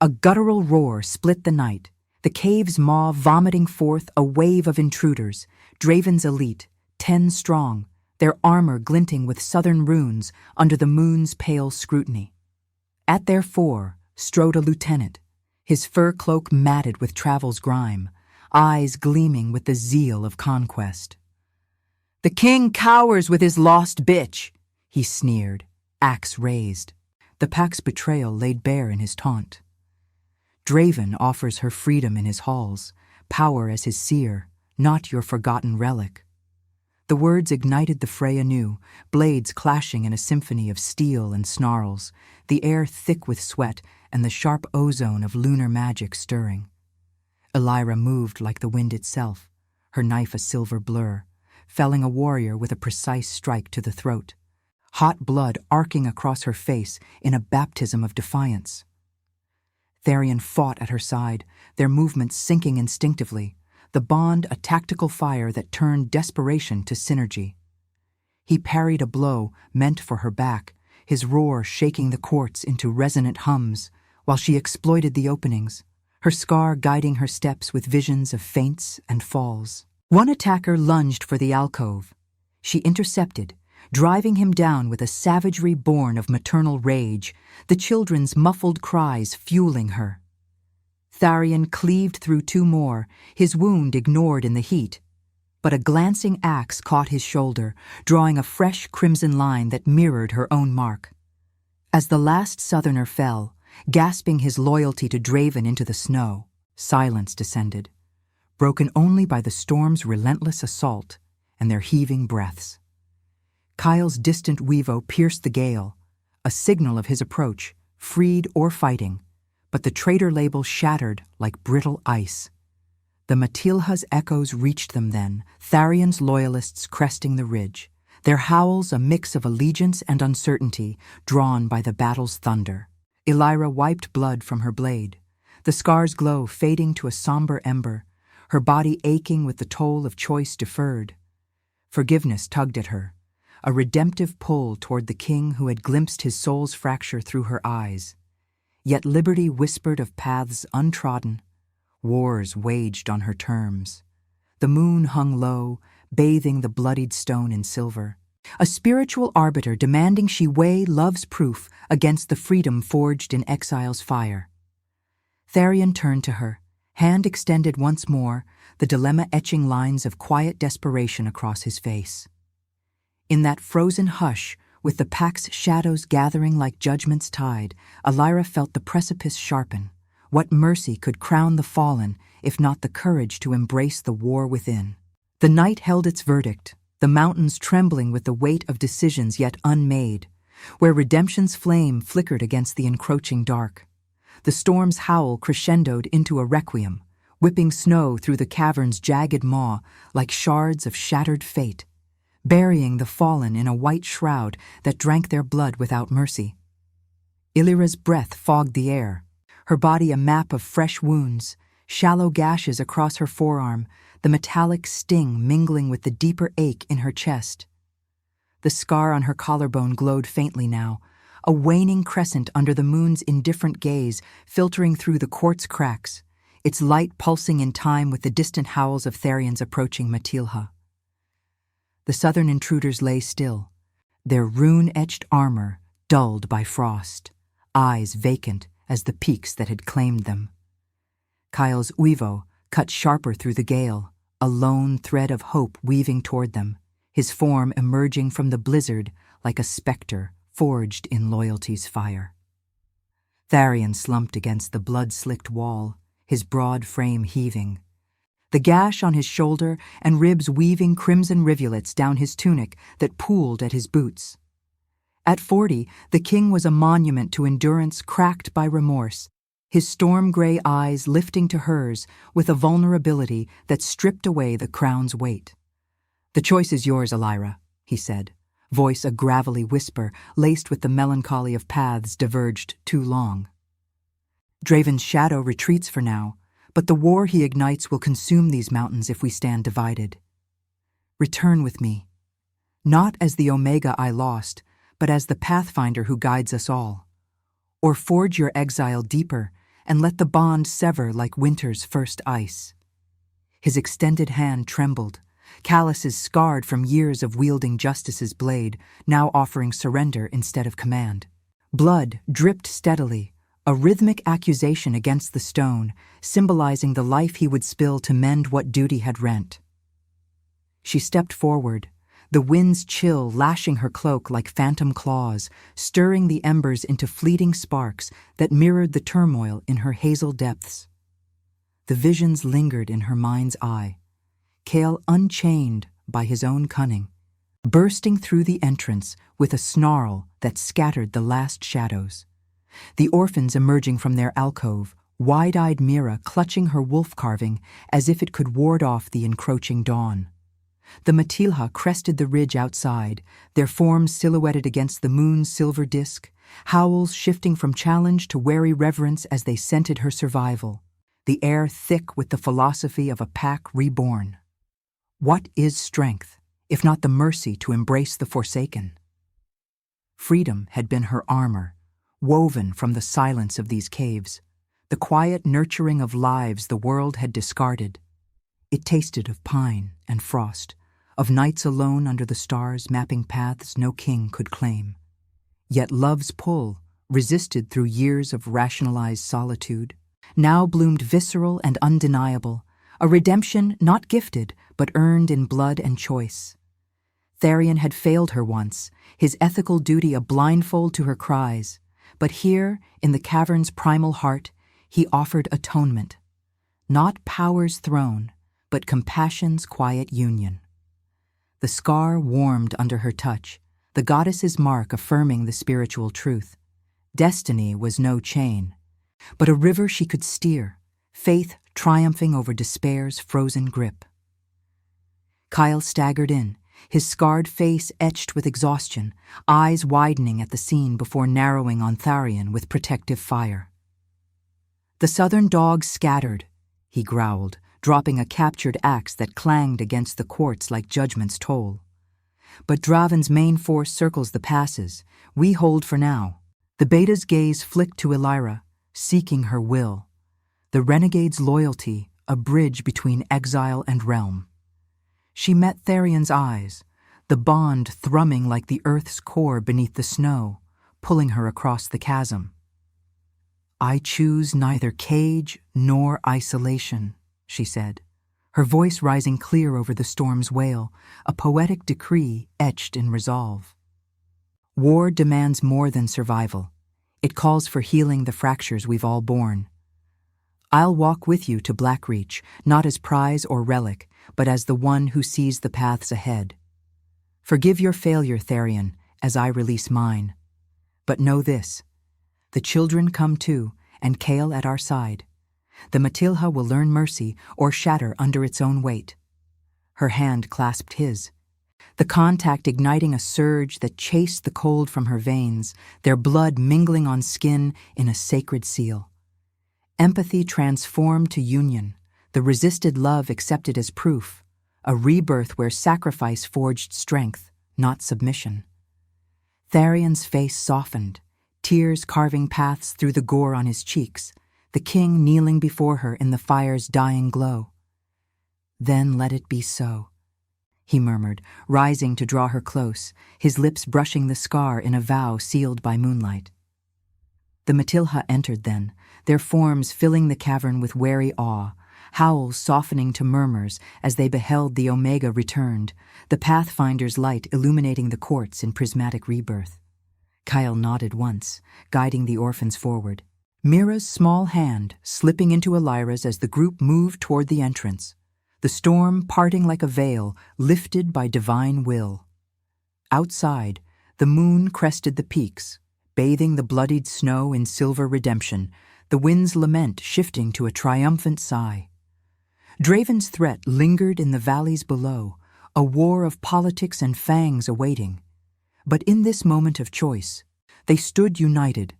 A guttural roar split the night, the cave's maw vomiting forth a wave of intruders, Draven's elite, 10 strong, their armor glinting with southern runes under the moon's pale scrutiny. At their fore strode a lieutenant, his fur cloak matted with travel's grime, eyes gleaming with the zeal of conquest. "The king cowers with his lost bitch," he sneered, axe raised. The pack's betrayal laid bare in his taunt. Draven offers her freedom in his halls, power as his seer, not your forgotten relic. The words ignited the fray anew, blades clashing in a symphony of steel and snarls, the air thick with sweat and the sharp ozone of lunar magic stirring. Elira moved like the wind itself, her knife a silver blur, felling a warrior with a precise strike to the throat, hot blood arcing across her face in a baptism of defiance. Tharion fought at her side, their movements syncing instinctively, the bond a tactical fire that turned desperation to synergy. He parried a blow meant for her back, his roar shaking the quartz into resonant hums, while she exploited the openings, her scar guiding her steps with visions of feints and falls. One attacker lunged for the alcove. She intercepted, driving him down with a savagery born of maternal rage, the children's muffled cries fueling her. Tharion cleaved through 2 more, his wound ignored in the heat, but a glancing axe caught his shoulder, drawing a fresh crimson line that mirrored her own mark. As the last Southerner fell, gasping his loyalty to Draven into the snow, silence descended, broken only by the storm's relentless assault and their heaving breaths. Kyle's distant weevo pierced the gale, a signal of his approach, freed or fighting, but the traitor label shattered like brittle ice. The Matilha's echoes reached them then, Tharion's loyalists cresting the ridge, their howls a mix of allegiance and uncertainty, drawn by the battle's thunder. Elira wiped blood from her blade, the scar's glow fading to a somber ember, her body aching with the toll of choice deferred. Forgiveness tugged at her, a redemptive pull toward the king who had glimpsed his soul's fracture through her eyes. Yet liberty whispered of paths untrodden, wars waged on her terms. The moon hung low, bathing the bloodied stone in silver, a spiritual arbiter demanding she weigh love's proof against the freedom forged in exile's fire. Tharion turned to her, hand extended once more, the dilemma etching lines of quiet desperation across his face. In that frozen hush, with the pack's shadows gathering like judgment's tide, Elira felt the precipice sharpen. What mercy could crown the fallen, if not the courage to embrace the war within? The night held its verdict, the mountains trembling with the weight of decisions yet unmade, where redemption's flame flickered against the encroaching dark. The storm's howl crescendoed into a requiem, whipping snow through the cavern's jagged maw like shards of shattered fate, burying the fallen in a white shroud that drank their blood without mercy. Illyra's breath fogged the air, her body a map of fresh wounds, shallow gashes across her forearm, the metallic sting mingling with the deeper ache in her chest. The scar on her collarbone glowed faintly now, a waning crescent under the moon's indifferent gaze filtering through the quartz cracks, its light pulsing in time with the distant howls of Tharion's approaching Matilha. The southern intruders lay still, their rune-etched armor dulled by frost, eyes vacant as the peaks that had claimed them. Kyle's uivo cut sharper through the gale, a lone thread of hope weaving toward them, his form emerging from the blizzard like a specter forged in loyalty's fire. Tharion slumped against the blood-slicked wall, his broad frame heaving. The gash on his shoulder and ribs weaving crimson rivulets down his tunic that pooled at his boots. At 40, the king was a monument to endurance cracked by remorse, his storm-gray eyes lifting to hers with a vulnerability that stripped away the crown's weight. "The choice is yours, Elira," he said, voice a gravelly whisper laced with the melancholy of paths diverged too long. "Draven's shadow retreats for now, but the war he ignites will consume these mountains if we stand divided. Return with me, not as the Omega I lost, but as the Pathfinder who guides us all. Or forge your exile deeper and let the bond sever like winter's first ice." His extended hand trembled, calluses scarred from years of wielding justice's blade, now offering surrender instead of command. Blood dripped steadily, a rhythmic accusation against the stone, symbolizing the life he would spill to mend what duty had rent. She stepped forward, the wind's chill lashing her cloak like phantom claws, stirring the embers into fleeting sparks that mirrored the turmoil in her hazel depths. The visions lingered in her mind's eye, Kale unchained by his own cunning, bursting through the entrance with a snarl that scattered the last shadows. The orphans emerging from their alcove, wide-eyed Mira clutching her wolf carving as if it could ward off the encroaching dawn. The Matilha crested the ridge outside, their forms silhouetted against the moon's silver disk, howls shifting from challenge to wary reverence as they scented her survival, the air thick with the philosophy of a pack reborn. What is strength, if not the mercy to embrace the forsaken? Freedom had been her armor, woven from the silence of these caves, the quiet nurturing of lives the world had discarded. It tasted of pine and frost, of nights alone under the stars mapping paths no king could claim. Yet love's pull, resisted through years of rationalized solitude, now bloomed visceral and undeniable, a redemption not gifted but earned in blood and choice. Tharion had failed her once, his ethical duty a blindfold to her cries, but here, in the cavern's primal heart, he offered atonement. Not power's throne, but compassion's quiet union. The scar warmed under her touch, the goddess's mark affirming the spiritual truth. Destiny was no chain, but a river she could steer, faith triumphing over despair's frozen grip. Kyle staggered in, his scarred face etched with exhaustion, eyes widening at the scene before narrowing on Tharion with protective fire. "The southern dogs scattered," he growled, dropping a captured axe that clanged against the quartz like judgment's toll. "But Draven's main force circles the passes. We hold for now." The beta's gaze flicked to Elira, seeking her will. The renegade's loyalty, a bridge between exile and realm. She met Tharion's eyes, the bond thrumming like the earth's core beneath the snow, pulling her across the chasm. "I choose neither cage nor isolation," she said, her voice rising clear over the storm's wail, a poetic decree etched in resolve. War demands more than survival. It calls for healing the fractures we've all borne. I'll walk with you to Blackreach, not as prize or relic, but as the one who sees the paths ahead. Forgive your failure, Tharion, as I release mine. But know this, the children come too, and Kale at our side. The Matilha will learn mercy or shatter under its own weight. Her hand clasped his, the contact igniting a surge that chased the cold from her veins, their blood mingling on skin in a sacred seal. Empathy transformed to union, the resisted love accepted as proof, a rebirth where sacrifice forged strength, not submission. Tharion's face softened, tears carving paths through the gore on his cheeks, the king kneeling before her in the fire's dying glow. "Then let it be so," he murmured, rising to draw her close, his lips brushing the scar in a vow sealed by moonlight. The Matilha entered then, their forms filling the cavern with wary awe, howls softening to murmurs as they beheld the Omega returned, the Pathfinder's light illuminating the courts in prismatic rebirth. Kyle nodded once, guiding the orphans forward. Mira's small hand slipping into Elira's as the group moved toward the entrance, the storm parting like a veil lifted by divine will. Outside, the moon crested the peaks, bathing the bloodied snow in silver redemption, the wind's lament shifting to a triumphant sigh. Draven's threat lingered in the valleys below, a war of politics and fangs awaiting. But in this moment of choice, they stood united,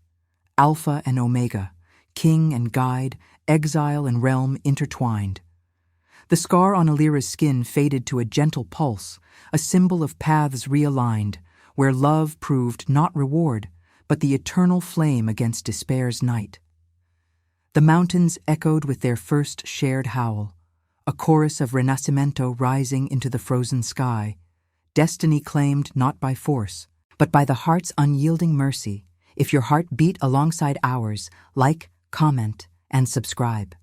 Alpha and Omega, king and guide, exile and realm intertwined. The scar on Elira's skin faded to a gentle pulse, a symbol of paths realigned, where love proved not reward, but the eternal flame against despair's night. The mountains echoed with their first shared howl, a chorus of Renascimento rising into the frozen sky, destiny claimed not by force, but by the heart's unyielding mercy. If your heart beat alongside ours, like, comment, and subscribe,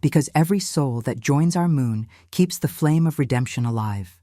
because every soul that joins our moon keeps the flame of redemption alive.